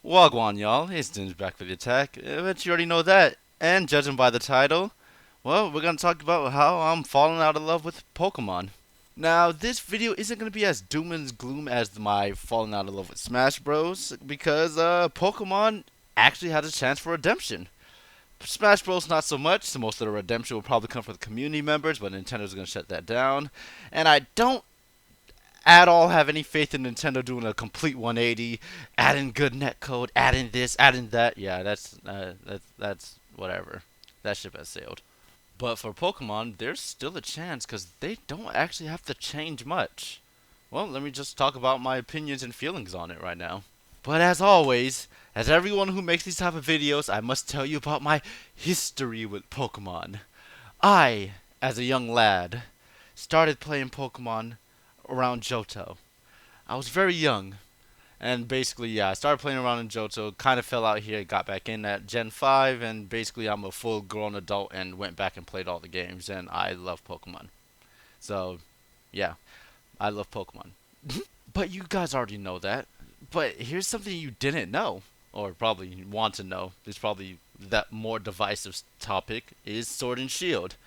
Wagwan, y'all. It's Dimz back for the attack. But you already know that. And judging by the title, well, we're gonna talk about how I'm falling out of love with Pokemon. Now, this video isn't gonna be as doom and gloom as my falling out of love with Smash Bros. Because Pokemon actually had a chance for redemption. Smash Bros. Not so much. So most of the redemption will probably come from the community members, but Nintendo's gonna shut that down. And I don't at all have any faith in Nintendo doing a complete 180, adding good netcode, adding this, adding that. Yeah, that's whatever. That ship has sailed. But for Pokemon, there's still a chance because they don't actually have to change much. Well, let me just talk about my opinions and feelings on it right now. But as always, as everyone who makes these type of videos, I must tell you about my history with Pokemon. I, as a young lad, started playing Pokemon around Johto. I was very young, and basically, yeah, I started playing around in Johto, kind of fell out here, got back in at Gen 5, and basically I'm a full grown adult and went back and played all the games, and I love Pokemon. So, yeah, I love Pokemon. But you guys already know that. But here's something you didn't know, or probably want to know. It's probably that more divisive topic is Sword and Shield.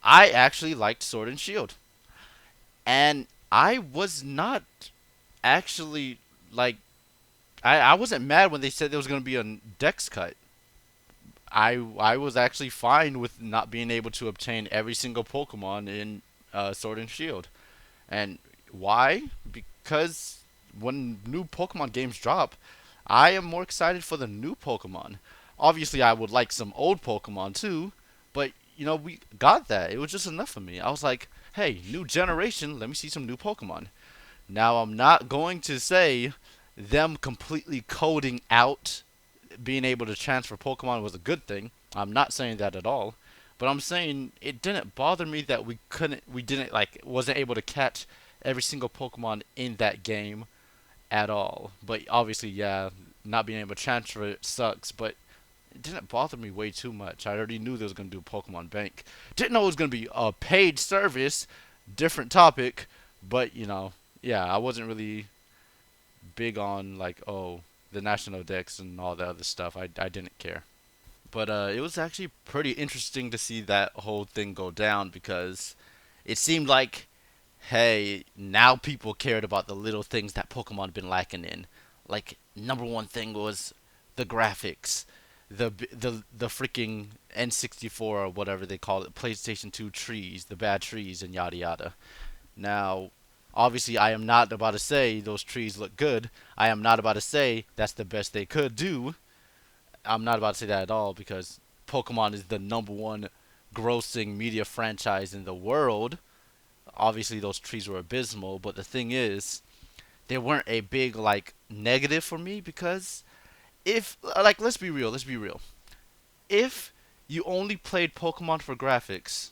I actually liked Sword and Shield. And I was not actually like I wasn't mad when they said there was going to be a dex cut. I was actually fine with not being able to obtain every single Pokemon in Sword and Shield. And why? Because when new Pokemon games drop, I am more excited for the new Pokemon. Obviously, I would like some old Pokemon too, but we got that. It was just enough for me. I was like, hey, new generation, let me see some new Pokemon. Now, I'm not going to say them completely coding out being able to transfer Pokemon was a good thing. I'm not saying that at all. But I'm saying it didn't bother me that we didn't wasn't able to catch every single Pokemon in that game at all. But obviously, yeah, not being able to transfer it sucks, but it didn't bother me way too much. I already knew they was gonna do Pokemon Bank. Didn't know it was gonna be a paid service, different topic, but yeah, I wasn't really big on the national decks and all that other stuff. I didn't care. But it was actually pretty interesting to see that whole thing go down because it seemed like, hey, now people cared about the little things that Pokemon been lacking in. Like number one thing was the graphics, the freaking N64 or whatever they call it, PlayStation 2 trees, the bad trees, and yada yada. Now, obviously, I am not about to say those trees look good. I am not about to say that's the best they could do. I'm not about to say that at all because Pokemon is the number one grossing media franchise in the world. Obviously, those trees were abysmal, but the thing is, they weren't a big negative for me because if let's be real, let's be real. If you only played Pokemon for graphics,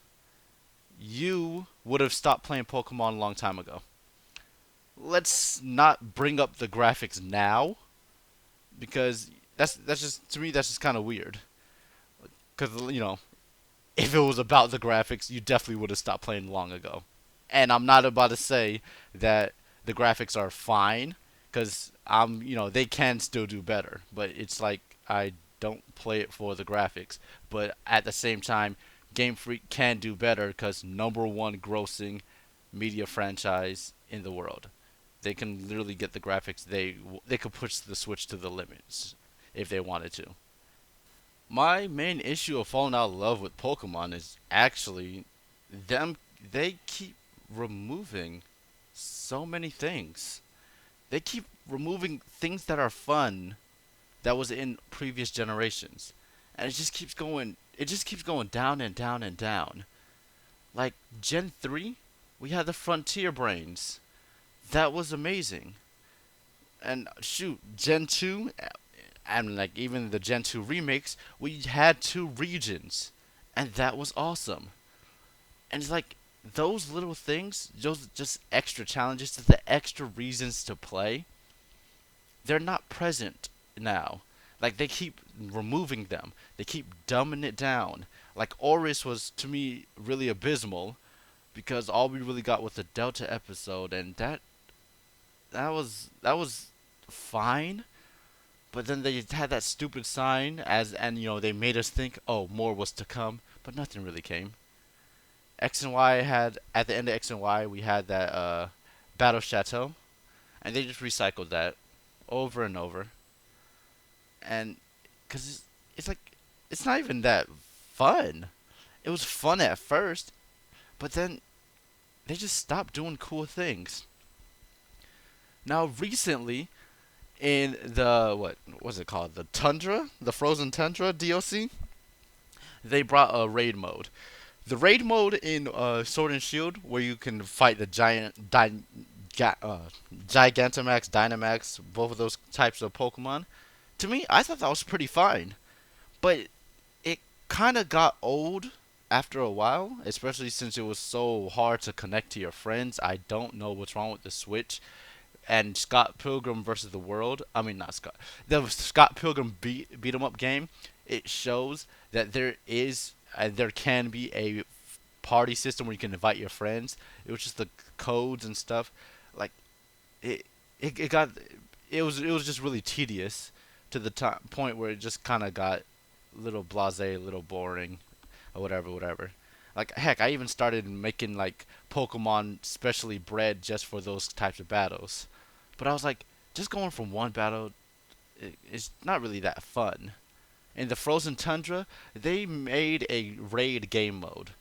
you would have stopped playing Pokemon a long time ago. Let's not bring up the graphics now because that's just to me that's just kind of weird. Because if it was about the graphics, you definitely would have stopped playing long ago. And I'm not about to say that the graphics are fine because they can still do better. But it's like I don't play it for the graphics. But at the same time, Game Freak can do better because number one grossing media franchise in the world. They can literally get the graphics. They could push the Switch to the limits if they wanted to. My main issue of falling out of love with Pokemon is actually them. They keep removing so many things. They keep removing things that are fun that was in previous generations, and it just keeps going. It just keeps going down and down and down. Like Gen 3, we had the Frontier Brains. That was amazing. And shoot, Gen 2, and even the Gen 2 remakes, we had two regions, and that was awesome. And it's like those little things, those just extra challenges, the extra reasons to play, they're not present now. Like they keep removing them. They keep dumbing it down. Like Oris was to me really abysmal because all we really got was the Delta episode, and that was fine, But then they had that stupid sign and they made us think, oh, more was to come, but nothing really came. X and Y had at the end of X and Y we had that Battle Chateau, and they just recycled that over and over, and because it's like it's not even that fun. It was fun at first, but then they just stopped doing cool things. Now recently, in the what was it called, the Tundra, the Frozen Tundra DLC, they brought a raid mode. The raid mode in Sword and Shield, where you can fight the Gigantamax, Dynamax, both of those types of Pokemon. To me, I thought that was pretty fine, but it kind of got old after a while, especially since it was so hard to connect to your friends. I don't know what's wrong with the Switch. And Scott Pilgrim versus the World. I mean, not Scott. The Scott Pilgrim beat 'em up game. It shows that there is and there can be a party system where you can invite your friends. It was just the codes and stuff. Like it, it got it was just really tedious to the point where it just kind of got a little blasé, a little boring, or whatever. Like heck, I even started making like Pokemon specially bred just for those types of battles. But I was like, just going from one battle is not really that fun. In the Frozen Tundra, they made a raid game mode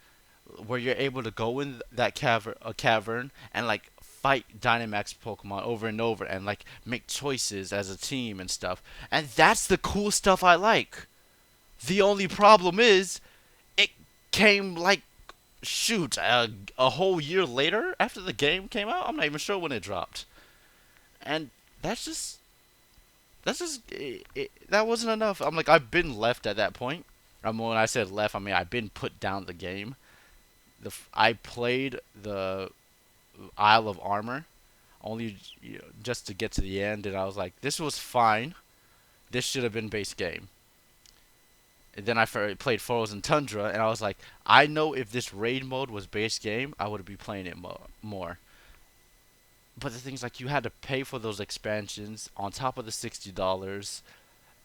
where you're able to go in that cavern and like fight Dynamax Pokemon over and over and like make choices as a team and stuff. And that's the cool stuff I like. The only problem is it came like shoot a whole year later after the game came out. I'm not even sure when it dropped. And that's just that wasn't enough. I'm like I've been left at that point. When I said left, I mean I've been put down the game. I played the Isle of Armor only just to get to the end, and I was like, this was fine. This should have been base game. And then I played Frozen Tundra, and I was like, I know if this raid mode was base game, I would be playing it more. But the thing's like you had to pay for those expansions on top of the $60,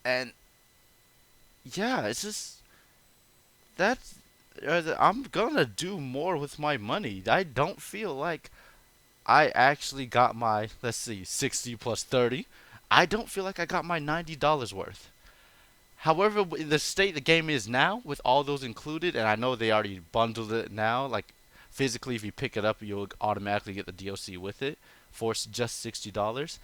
and yeah, it's just that's I'm gonna do more with my money. I don't feel like I actually got my, let's see, 60 plus 30. I don't feel like I got my $90 worth. However, in the state the game is now, with all those included, and I know they already bundled it now, like physically, if you pick it up, you'll automatically get the DLC with it for just $60.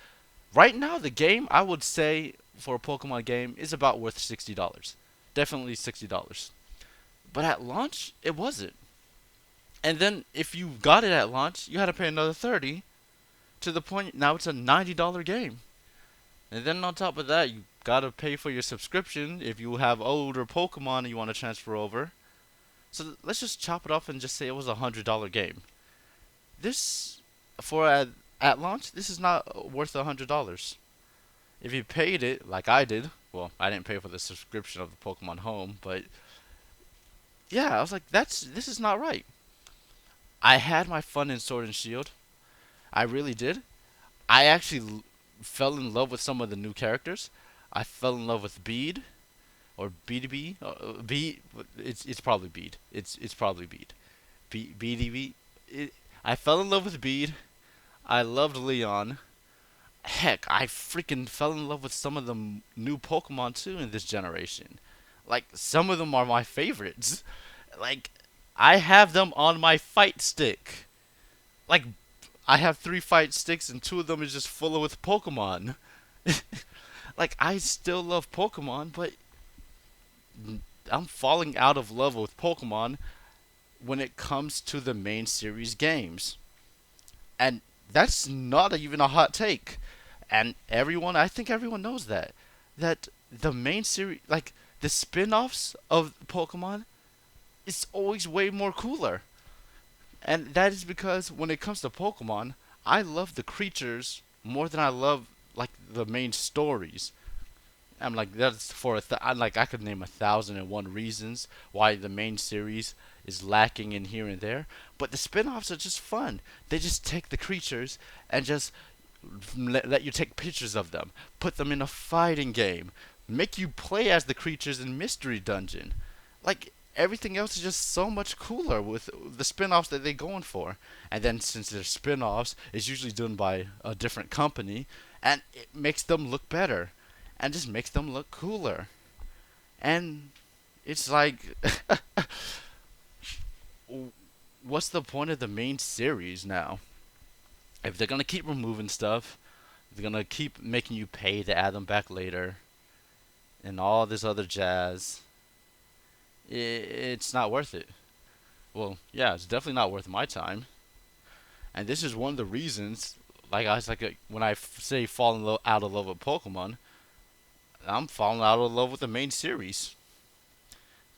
Right now, the game, I would say, for a Pokemon game, is about worth $60. Definitely $60. But at launch, it wasn't. And then, if you got it at launch, you had to pay another 30 to the point now it's a $90 game. And then on top of that, you gotta pay for your subscription if you have older Pokemon and you want to transfer over. So let's just chop it off and just say it was a $100 game. This, for at launch, this is not worth $100. If you paid it like I did, well, I didn't pay for the subscription of the Pokemon Home, but yeah, I was like, this is not right. I had my fun in Sword and Shield. I really did. I actually fell in love with some of the new characters. I fell in love with Bead or BDB. Bead. It's probably Bead. It's probably Bead. BDB. I fell in love with Bead. I loved Leon. Heck, I freaking fell in love with some of the new Pokemon too in this generation. Like some of them are my favorites. Like I have them on my fight stick. Like I have 3 fight sticks and 2 of them is just full with Pokemon. Like I still love Pokemon, but I'm falling out of love with Pokemon when it comes to the main series games. And that's not even a hot take. And I think everyone knows that the main series, like the spin-offs of Pokemon, is always way more cooler. And that is because when it comes to Pokemon, I love the creatures more than I love like the main stories. I'm like that's for I could name 1,001 reasons why the main series is lacking in here and there, but the spin-offs are just fun. They just take the creatures and just let you take pictures of them, put them in a fighting game, make you play as the creatures in Mystery Dungeon. Like, everything else is just so much cooler with the spin-offs that they're going for. And then since they're spin-offs, it's usually done by a different company, and it makes them look better and just makes them look cooler. And it's like what's the point of the main series now? If they're gonna keep removing stuff, they're gonna keep making you pay to add them back later, and all this other jazz. It's not worth it. Well, yeah, it's definitely not worth my time. And this is one of the reasons. Like I was like, when I say falling out of love with Pokemon, I'm falling out of love with the main series.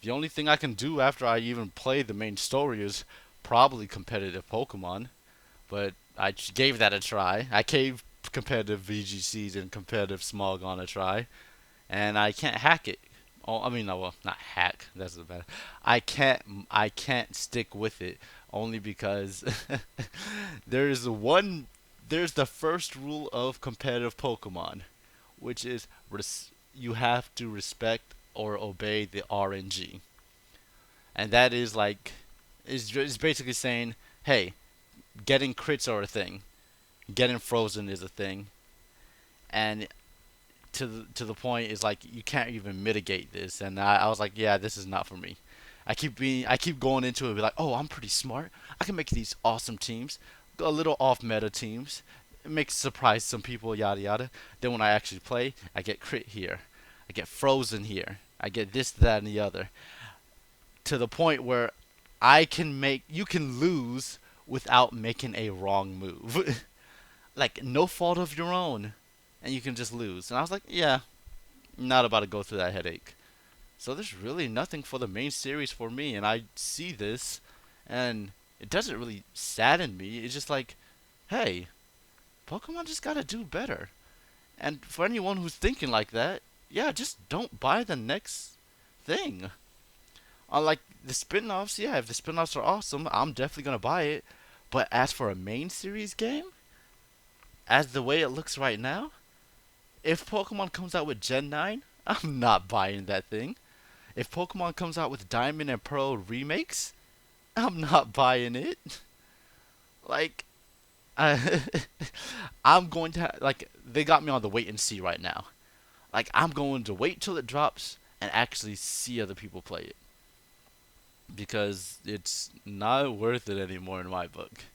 The only thing I can do after I even play the main story is probably competitive Pokemon. But I gave that a try. I gave competitive VGCs and competitive Smogon a try, and I can't hack it. Oh, I mean, no, well, not hack. That's the bad. I can't stick with it only because there's one. There's the first rule of competitive Pokemon, which is you have to respect or obey the RNG, and that is like is basically saying, hey, getting crits are a thing, getting frozen is a thing, and to the point is like you can't even mitigate this. And I was like, yeah, this is not for me. I keep going into it and be like, oh, I'm pretty smart. I can make these awesome teams, a little off meta teams, make surprise some people, yada yada. Then when I actually play, I get crit here, I get frozen here, I get this, that, and the other. To the point where you can lose without making a wrong move. Like no fault of your own, and you can just lose. And I was like, yeah, not about to go through that headache. So there's really nothing for the main series for me, and I see this, and it doesn't really sadden me. It's just like, hey, Pokemon just gotta do better. And for anyone who's thinking like that, yeah, just don't buy the next thing. Unlike the spin-offs, yeah, if the spin-offs are awesome, I'm definitely gonna buy it. But as for a main series game, as the way it looks right now, if Pokemon comes out with Gen 9, I'm not buying that thing. If Pokemon comes out with Diamond and Pearl remakes, I'm not buying it. Like, I, I'm going to like they got me on the wait and see right now. Like I'm going to wait till it drops and actually see other people play it because it's not worth it anymore in my book.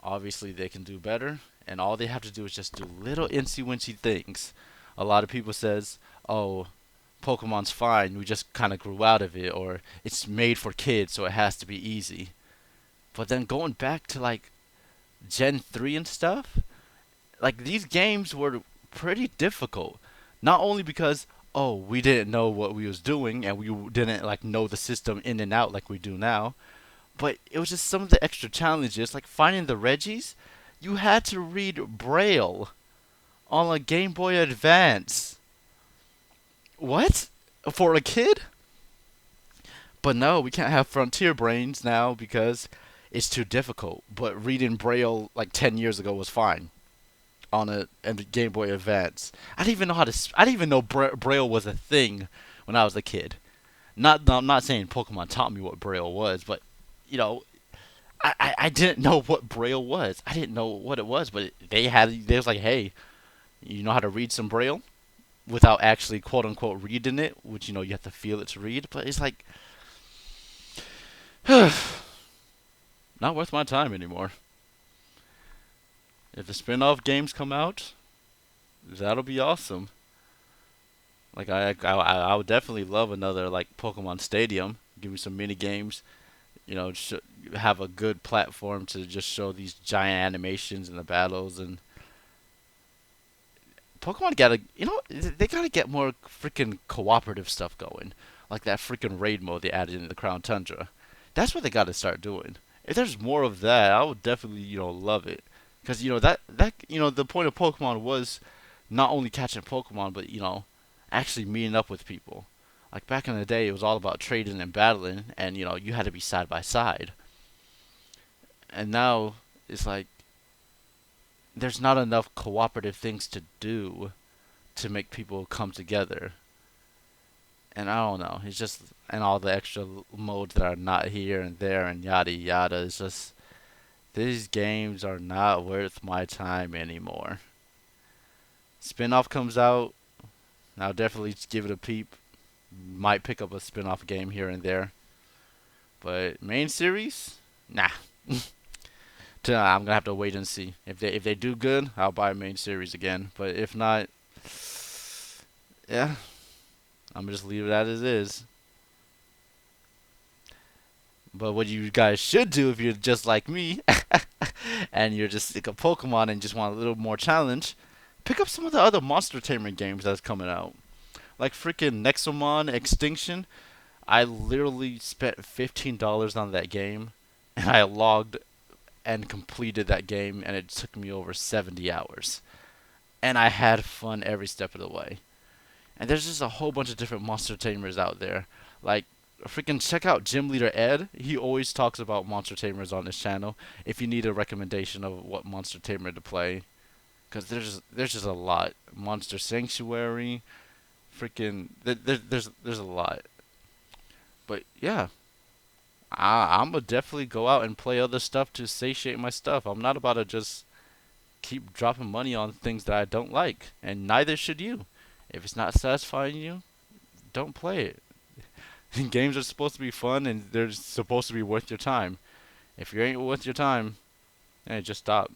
Obviously, they can do better, and all they have to do is just do little incy wincy things. A lot of people says, "Oh, Pokemon's fine. We just kind of grew out of it, or it's made for kids, so it has to be easy." But then going back to like Gen 3 and stuff, like these games were pretty difficult. Not only because we didn't know what we was doing and we didn't like know the system in and out like we do now, but it was just some of the extra challenges like finding the Reggies. You had to read Braille on a Game Boy Advance. What? For a kid? But no, we can't have Frontier Brains now because it's too difficult. But reading Braille like 10 years ago was fine on a Game Boy Advance. I didn't even know I didn't even know Braille was a thing when I was a kid. I'm not saying Pokemon taught me what Braille was, but you know, I didn't know what Braille was. I didn't know what it was, but they was like, hey, you know how to read some Braille without actually quote unquote reading it, which you have to feel it to read. But it's like not worth my time anymore. If the spin-off games come out, that'll be awesome. Like I would definitely love another like Pokemon Stadium. Give me some mini games. Have a good platform to just show these giant animations in the battles. And Pokemon gotta, they gotta get more freaking cooperative stuff going, like that freaking raid mode they added in the Crown Tundra. That's what they gotta start doing. If there's more of that, I would definitely, love it. Because the point of Pokemon was not only catching Pokemon, but actually meeting up with people. Like back in the day, it was all about trading and battling, and you had to be side by side. And now it's like there's not enough cooperative things to do to make people come together. And I don't know. It's just and all the extra modes that are not here and there and yada yada. It's just these games are not worth my time anymore. Spinoff comes out, I'll definitely give it a peep. Might pick up a spin-off game here and there, but main series, nah. I'm gonna have to wait and see. If they do good, I'll buy main series again. But if not, yeah, I'm gonna just leave it as it is. But what you guys should do if you're just like me and you're just sick of Pokemon and just want a little more challenge, pick up some of the other Monster Tamer games that's coming out. Like freaking Nexomon Extinction. I literally spent $15 on that game and I logged and completed that game and it took me over 70 hours. And I had fun every step of the way. And there's just a whole bunch of different Monster Tamers out there. Like freaking check out Gym Leader Ed. He always talks about Monster Tamers on his channel. If you need a recommendation of what Monster Tamer to play, because there's just a lot. Monster Sanctuary, freaking there's a lot. But yeah, I'm gonna definitely go out and play other stuff to satiate my stuff. I'm not about to just keep dropping money on things that I don't like, and neither should you. If it's not satisfying you, don't play it. Games are supposed to be fun and they're supposed to be worth your time. If you ain't worth your time, hey, just stop.